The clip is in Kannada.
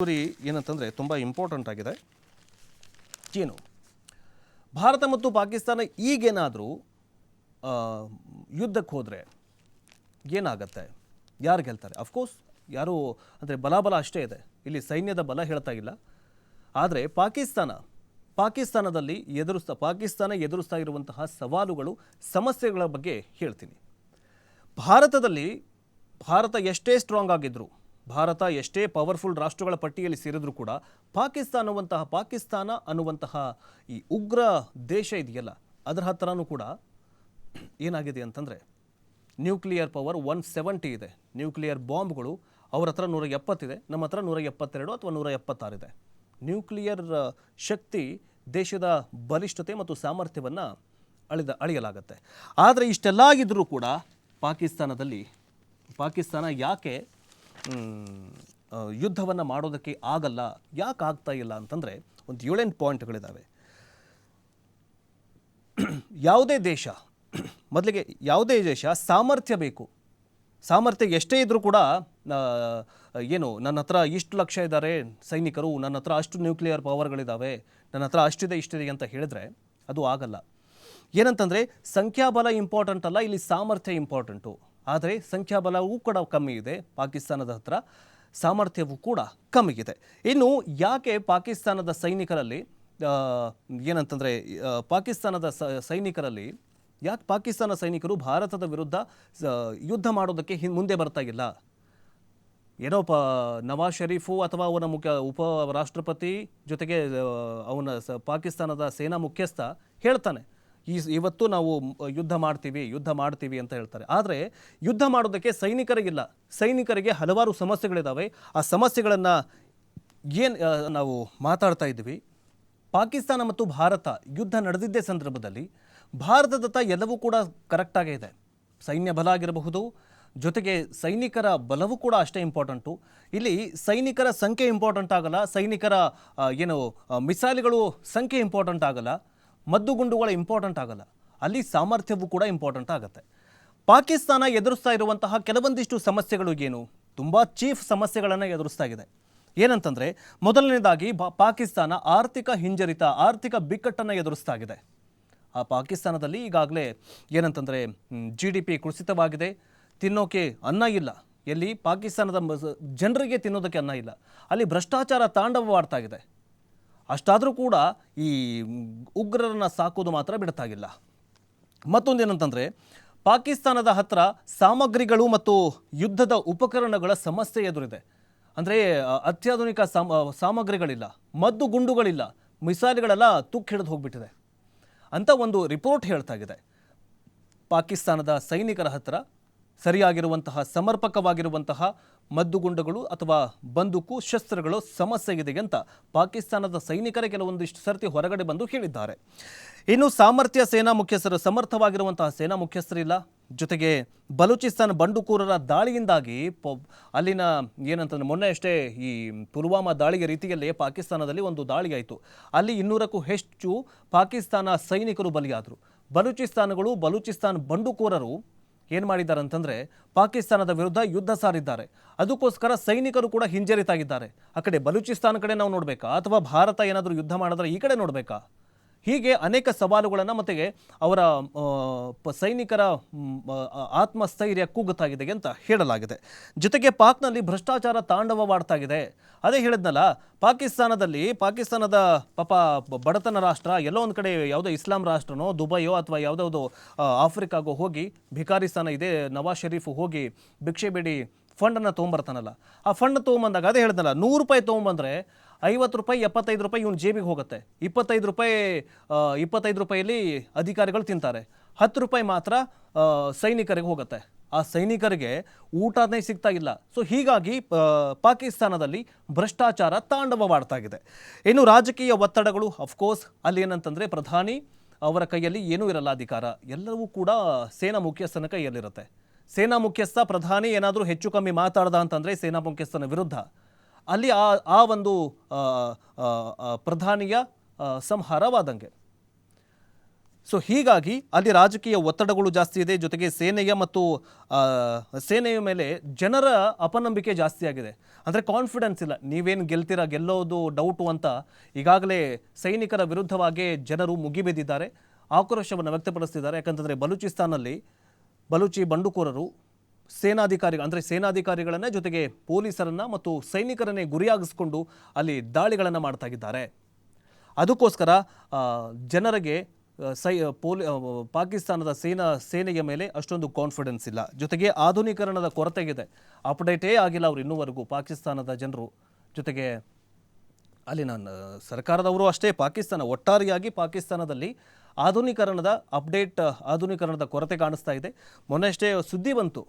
ಸ್ಟೋರಿ ಏನಂತಂದರೆ ತುಂಬ ಇಂಪಾರ್ಟೆಂಟ್ ಆಗಿದೆ. ಏನು ಭಾರತ ಮತ್ತು ಪಾಕಿಸ್ತಾನ ಈಗೇನಾದರೂ ಯುದ್ಧಕ್ಕೆ ಹೋದರೆ ಏನಾಗತ್ತೆ, ಯಾರು ಗೆಲ್ತಾರೆ? ಅಫ್ಕೋರ್ಸ್ ಯಾರು ಅಂದರೆ ಬಲ ಅಷ್ಟೇ ಇದೆ, ಇಲ್ಲಿ ಸೈನ್ಯದ ಬಲ ಹೇಳ್ತಾ ಇಲ್ಲ. ಆದರೆ ಪಾಕಿಸ್ತಾನ ಎದುರಿಸ್ತಾ ಇರುವಂತಹ ಸವಾಲುಗಳು, ಸಮಸ್ಯೆಗಳ ಬಗ್ಗೆ ಹೇಳ್ತೀನಿ. ಭಾರತ ಎಷ್ಟೇ ಸ್ಟ್ರಾಂಗ್ ಆಗಿದ್ರು, ಭಾರತ ಎಷ್ಟೇ ಪವರ್ಫುಲ್ ರಾಷ್ಟ್ರಗಳ ಪಟ್ಟಿಯಲ್ಲಿ ಸೇರಿದ್ರು ಕೂಡ ಪಾಕಿಸ್ತಾನ ಅನ್ನುವಂತಹ ಈ ಉಗ್ರ ದೇಶ ಇದೆಯಲ್ಲ, ಅದರ ಹತ್ರನೂ ಕೂಡ ಏನಾಗಿದೆ ಅಂತಂದರೆ ನ್ಯೂಕ್ಲಿಯರ್ ಪವರ್ 170 ಇದೆ. ನ್ಯೂಕ್ಲಿಯರ್ ಬಾಂಬ್ಗಳು ಅವ್ರ ಹತ್ರ 170 ಇದೆ, ನಮ್ಮ ಹತ್ರ 172 ಅಥವಾ 176 ಇದೆ. ನ್ಯೂಕ್ಲಿಯರ್ ಶಕ್ತಿ ದೇಶದ ಬಲಿಷ್ಠತೆ ಮತ್ತು ಸಾಮರ್ಥ್ಯವನ್ನು ಅಳೆಯಲಾಗತ್ತೆ. ಆದರೆ ಇಷ್ಟೆಲ್ಲ ಆಗಿದ್ರೂ ಕೂಡ ಪಾಕಿಸ್ತಾನ ಯಾಕೆ ಯುದ್ಧವನ್ನು ಮಾಡೋದಕ್ಕೆ ಆಗಲ್ಲ, ಯಾಕೆ ಆಗ್ತಾ ಇಲ್ಲ ಅಂತಂದರೆ ಒಂದು 7-8 ಪಾಯಿಂಟ್ಗಳಿದ್ದಾವೆ. ಯಾವುದೇ ದೇಶ ಸಾಮರ್ಥ್ಯ ಬೇಕು. ಸಾಮರ್ಥ್ಯ ಎಷ್ಟೇ ಇದ್ದರೂ ಕೂಡ ನನ್ನ ಹತ್ರ ಇಷ್ಟು ಲಕ್ಷ ಇದ್ದಾರೆ ಸೈನಿಕರು, ನನ್ನ ಹತ್ರ ಅಷ್ಟು ನ್ಯೂಕ್ಲಿಯರ್ ಪವರ್ಗಳಿದ್ದಾವೆ, ನನ್ನ ಹತ್ರ ಇಷ್ಟಿದೆ ಅಂತ ಹೇಳಿದ್ರೆ ಅದು ಆಗಲ್ಲ. ಏನಂತಂದರೆ ಸಂಖ್ಯಾಬಲ ಇಂಪಾರ್ಟೆಂಟ್ ಅಲ್ಲ, ಇಲ್ಲಿ ಸಾಮರ್ಥ್ಯ ಇಂಪಾರ್ಟೆಂಟು. ಆದರೆ ಸಂಖ್ಯಾಬಲವೂ ಕೂಡ ಕಮ್ಮಿ ಇದೆ, ಪಾಕಿಸ್ತಾನದ ಹತ್ರ ಸಾಮರ್ಥ್ಯವೂ ಕೂಡ ಕಮ್ಮಿ ಇದೆ. ಇನ್ನು ಯಾಕೆ ಪಾಕಿಸ್ತಾನದ ಸೈನಿಕರಲ್ಲಿ ಪಾಕಿಸ್ತಾನ ಸೈನಿಕರು ಭಾರತದ ವಿರುದ್ಧ ಯುದ್ಧ ಮಾಡೋದಕ್ಕೆ ಮುಂದೆ ಬರ್ತಾ ಇಲ್ಲ? ಏನೋ ನವಾಜ್ ಶರೀಫು ಅಥವಾ ಅವನ ಉಪ ರಾಷ್ಟ್ರಪತಿ ಜೊತೆಗೆ ಅವನ ಪಾಕಿಸ್ತಾನದ ಸೇನಾ ಮುಖ್ಯಸ್ಥ ಹೇಳ್ತಾನೆ, ಇವತ್ತು ನಾವು ಯುದ್ಧ ಮಾಡ್ತೀವಿ ಅಂತ ಹೇಳ್ತಾರೆ. ಆದರೆ ಯುದ್ಧ ಮಾಡೋದಕ್ಕೆ ಸೈನಿಕರಿಗೆ ಹಲವಾರು ಸಮಸ್ಯೆಗಳಿದ್ದಾವೆ. ಆ ಸಮಸ್ಯೆಗಳನ್ನು ನಾವು ಮಾತಾಡ್ತಾ ಇದ್ವಿ. ಪಾಕಿಸ್ತಾನ ಮತ್ತು ಭಾರತ ಯುದ್ಧ ನಡೆದಿದ್ದೇ ಸಂದರ್ಭದಲ್ಲಿ ಭಾರತದತ್ತ ಎಲ್ಲವೂ ಕೂಡ ಕರೆಕ್ಟಾಗೇ ಇದೆ. ಸೈನ್ಯ ಬಲ ಆಗಿರಬಹುದು, ಜೊತೆಗೆ ಸೈನಿಕರ ಬಲವೂ ಕೂಡ ಅಷ್ಟೇ ಇಂಪಾರ್ಟೆಂಟು. ಇಲ್ಲಿ ಸೈನಿಕರ ಸಂಖ್ಯೆ ಇಂಪಾರ್ಟೆಂಟ್ ಆಗಲ್ಲ, ಸೈನಿಕರ ಮಿಸೈಲ್ಗಳು ಸಂಖ್ಯೆ ಇಂಪಾರ್ಟೆಂಟ್ ಆಗಲ್ಲ, ಮದ್ದುಗುಂಡುಗಳ ಇಂಪಾರ್ಟೆಂಟ್ ಆಗಲ್ಲ, ಅಲ್ಲಿ ಸಾಮರ್ಥ್ಯವೂ ಕೂಡ ಇಂಪಾರ್ಟೆಂಟ್ ಆಗುತ್ತೆ. ಪಾಕಿಸ್ತಾನ ಎದುರಿಸ್ತಾ ಇರುವಂತಹ ಕೆಲವೊಂದಿಷ್ಟು ಸಮಸ್ಯೆಗಳು ತುಂಬ ಚೀಫ್ ಸಮಸ್ಯೆಗಳನ್ನು ಎದುರಿಸ್ತಾ ಇದೆ. ಏನಂತಂದರೆ ಮೊದಲನೇದಾಗಿ ಪಾಕಿಸ್ತಾನ ಆರ್ಥಿಕ ಬಿಕ್ಕಟ್ಟನ್ನು ಎದುರಿಸ್ತಾ ಇದೆ. ಆ ಪಾಕಿಸ್ತಾನದಲ್ಲಿ ಈಗಾಗಲೇ GDP ಕುಸಿತವಾಗಿದೆ, ತಿನ್ನೋಕೆ ಅನ್ನ ಇಲ್ಲ. ಎಲ್ಲಿ ಪಾಕಿಸ್ತಾನದ ಜನರಿಗೆ ತಿನ್ನೋದಕ್ಕೆ ಅನ್ನ ಇಲ್ಲ, ಅಲ್ಲಿ ಭ್ರಷ್ಟಾಚಾರ ತಾಂಡವವಾಡ್ತಾ ಇದೆ. ಅಷ್ಟಾದರೂ ಕೂಡ ಈ ಉಗ್ರರನ್ನು ಸಾಕೋದು ಮಾತ್ರ ಬಿಡ್ತಾಗಿಲ್ಲ. ಮತ್ತೊಂದೇನಂತಂದರೆ ಪಾಕಿಸ್ತಾನದ ಹತ್ರ ಸಾಮಗ್ರಿಗಳು ಮತ್ತು ಯುದ್ಧದ ಉಪಕರಣಗಳ ಸಮಸ್ಯೆ ಎದುರಿದೆ. ಅಂದರೆ ಅತ್ಯಾಧುನಿಕ ಸಾಮಗ್ರಿಗಳಿಲ್ಲ, ಮದ್ದು ಗುಂಡುಗಳಿಲ್ಲ, ಮಿಸೈಲ್ಗಳೆಲ್ಲ ಹಿಡಿದು ಹೋಗ್ಬಿಟ್ಟಿದೆ ಅಂತ ಒಂದು ರಿಪೋರ್ಟ್ ಹೇಳ್ತಾಗಿದೆ. ಪಾಕಿಸ್ತಾನದ ಸೈನಿಕರ ಹತ್ರ ಸರಿಯಾಗಿರುವಂತಹ ಸಮರ್ಪಕವಾಗಿರುವಂತಹ ಮದ್ದುಗುಂಡುಗಳು ಅಥವಾ ಬಂದೂಕು ಶಸ್ತ್ರಗಳು ಸಮಸ್ಯೆ ಇದೆ ಅಂತ ಪಾಕಿಸ್ತಾನದ ಸೈನಿಕರೇ ಕೆಲವೊಂದಿಷ್ಟು ಸರ್ತಿ ಹೊರಗಡೆ ಬಂದು ಹೇಳಿದ್ದಾರೆ. ಇನ್ನು ಸಮರ್ಥವಾಗಿರುವಂತಹ ಸೇನಾ ಮುಖ್ಯಸ್ಥರಿಲ್ಲ. ಜೊತೆಗೆ ಬಲೂಚಿಸ್ತಾನ ಬಂಡುಕೋರರ ದಾಳಿಯಿಂದಾಗಿ ಅಲ್ಲಿನ ಮೊನ್ನೆ ಅಷ್ಟೇ ಈ ಪುಲ್ವಾಮಾ ದಾಳಿಯ ರೀತಿಯಲ್ಲೇ ಪಾಕಿಸ್ತಾನದಲ್ಲಿ ಒಂದು ದಾಳಿ ಆಯಿತು. ಅಲ್ಲಿ 200ಕ್ಕೂ ಹೆಚ್ಚು ಪಾಕಿಸ್ತಾನ ಸೈನಿಕರು ಬಲಿಯಾದರು. ಬಲೂಚಿಸ್ತಾನ ಬಂಡುಕೋರರು ಏನು ಮಾಡಿದ್ದಾರೆ ಅಂತಂದರೆ ಪಾಕಿಸ್ತಾನದ ವಿರುದ್ಧ ಯುದ್ಧ ಸಾರಿದ್ದಾರೆ. ಅದಕ್ಕೋಸ್ಕರ ಸೈನಿಕರು ಕೂಡ ಹಿಂಜರಿತಾಗಿದ್ದಾರೆ. ಆ ಕಡೆ ಬಲೂಚಿಸ್ತಾನ ಕಡೆ ನಾವು ನೋಡಬೇಕಾ ಅಥವಾ ಭಾರತ ಏನಾದರೂ ಯುದ್ಧ ಮಾಡಿದ್ರೆ ಈ ಕಡೆ ನೋಡಬೇಕಾ? ಹೀಗೆ ಅನೇಕ ಸವಾಲುಗಳನ್ನು ಮತ್ತು ಅವರ ಸೈನಿಕರ ಆತ್ಮಸ್ಥೈರ್ಯ ಕುಗ್ಗುತ್ತಾಗಿದೆ ಅಂತ ಹೇಳಲಾಗಿದೆ. ಜೊತೆಗೆ ಪಾಕ್ನಲ್ಲಿ ಭ್ರಷ್ಟಾಚಾರ ತಾಂಡವವಾಡ್ತಾಗಿದೆ. ಅದೇ ಹೇಳಿದ್ನಲ್ಲ, ಪಾಕಿಸ್ತಾನದ ಪಾಪ ಬಡತನ ರಾಷ್ಟ್ರ, ಎಲ್ಲೋ ಒಂದು ಕಡೆ ಯಾವುದೋ ಇಸ್ಲಾಂ ರಾಷ್ಟ್ರನೋ ದುಬೈಯೋ ಅಥವಾ ಯಾವುದಾವುದೋ ಆಫ್ರಿಕಾಗೋ ಹೋಗಿ ಭಿಕಾರಿಸ್ತಾನ ಇದೆ, ನವಾಜ್ ಶರೀಫ್ ಹೋಗಿ ಭಿಕ್ಷೆ ಬೇಡಿ ಫಂಡನ್ನು ತೊಗೊಂಬರ್ತಾನಲ್ಲ, ಆ ಫಂಡ್ ತೊಗೊಂಬಂದಾಗ ಅದೇ ಹೇಳಿದ್ನಲ್ಲ, 100 ರೂಪಾಯಿ ತೊಗೊಂಬಂದರೆ 50 ರೂಪಾಯಿ 75 ರೂಪಾಯಿ ಇವನು ಜೇಬಿಗೆ ಹೋಗುತ್ತೆ. 25 ರೂಪಾಯಲ್ಲಿ ಅಧಿಕಾರಿಗಳು ತಿಂತಾರೆ, 10 ರೂಪಾಯಿ ಮಾತ್ರ ಸೈನಿಕರಿಗೆ ಹೋಗುತ್ತೆ. ಆ ಸೈನಿಕರಿಗೆ ಊಟನೇ ಸಿಗ್ತಾ ಇಲ್ಲ. ಸೊ ಹೀಗಾಗಿ ಪಾಕಿಸ್ತಾನದಲ್ಲಿ ಭ್ರಷ್ಟಾಚಾರ ತಾಂಡವವಾಡ್ತಾಗಿದೆ. ಇನ್ನು ರಾಜಕೀಯ ಒತ್ತಡಗಳು, ಅಫ್ಕೋರ್ಸ್ ಅಲ್ಲಿ ಏನಂತಂದರೆ ಪ್ರಧಾನಿ ಅವರ ಕೈಯಲ್ಲಿ ಏನೂ ಇರಲ್ಲ ಅಧಿಕಾರ, ಎಲ್ಲವೂ ಕೂಡ ಸೇನಾ ಮುಖ್ಯಸ್ಥನ ಕೈಯಲ್ಲಿರುತ್ತೆ. ಸೇನಾ ಮುಖ್ಯಸ್ಥ ಪ್ರಧಾನಿ ಏನಾದರೂ ಹೆಚ್ಚು ಕಮ್ಮಿ ಮಾತಾಡ್ದ ಅಂತಂದರೆ ಸೇನಾ ಮುಖ್ಯಸ್ಥನ ವಿರುದ್ಧ ಅಲ್ಲಿ ಆ ಒಂದು ಪ್ರಧಾನಿಯ ಸಂಹಾರವಾದಂಗೆ. ಸೊ ಹೀಗಾಗಿ ಅಲ್ಲಿ ರಾಜಕೀಯ ಒತ್ತಡಗಳು ಜಾಸ್ತಿ ಇದೆ, ಜೊತೆಗೆ ಸೇನೆಯ ಮತ್ತು ಆ, ಸೇನೆಯ ಮೇಲೆ ಜನರ ಅಪನಂಬಿಕೆ ಜಾಸ್ತಿ ಆಗಿದೆ. ಅಂದರೆ ಕಾನ್ಫಿಡೆನ್ಸ್ ಇಲ್ಲ, ನೀವೇನು ಗೆಲ್ತೀರಾ, ಗೆಲ್ಲೋದು ಡೌಟು ಅಂತ ಈಗಾಗಲೇ ಸೈನಿಕರ ವಿರುದ್ಧವಾಗಿ ಜನರು ಮುಗಿಬಿದ್ದಿದ್ದಾರೆ, ಆಕ್ರೋಶವನ್ನು ವ್ಯಕ್ತಪಡಿಸ್ತಿದ್ದಾರೆ. ಯಾಕಂತಂದರೆ ಬಲೂಚಿಸ್ತಾನಲ್ಲಿ ಬಲೂಚಿ ಬಂಡುಕೋರರು ಸೇನಾಧಿಕಾರಿಗಳನ್ನೇ ಜೊತೆಗೆ ಪೊಲೀಸರನ್ನು ಮತ್ತು ಸೈನಿಕರನ್ನೇ ಗುರಿಯಾಗಿಸ್ಕೊಂಡು ಅಲ್ಲಿ ದಾಳಿಗಳನ್ನು ಮಾಡ್ತಾ ಇದ್ದಾರೆ. ಅದಕ್ಕೋಸ್ಕರ ಜನರಿಗೆ ಪಾಕಿಸ್ತಾನದ ಸೇನೆಯ ಮೇಲೆ ಅಷ್ಟೊಂದು ಕಾನ್ಫಿಡೆನ್ಸ್ ಇಲ್ಲ. ಜೊತೆಗೆ ಆಧುನೀಕರಣದ ಕೊರತೆಗಿದೆ, ಅಪ್ಡೇಟೇ ಆಗಿಲ್ಲ ಅವರು ಇನ್ನೂವರೆಗೂ ಪಾಕಿಸ್ತಾನದ ಜನರು. ಜೊತೆಗೆ ಅಲ್ಲಿನ ಸರ್ಕಾರದವರು ಅಷ್ಟೇ, ಒಟ್ಟಾರೆಯಾಗಿ ಪಾಕಿಸ್ತಾನದಲ್ಲಿ ಆಧುನೀಕರಣದ ಕೊರತೆ ಕಾಣಿಸ್ತಾ ಇದೆ. ಮೊನ್ನೆಷ್ಟೇ ಸುದ್ದಿ ಬಂತು,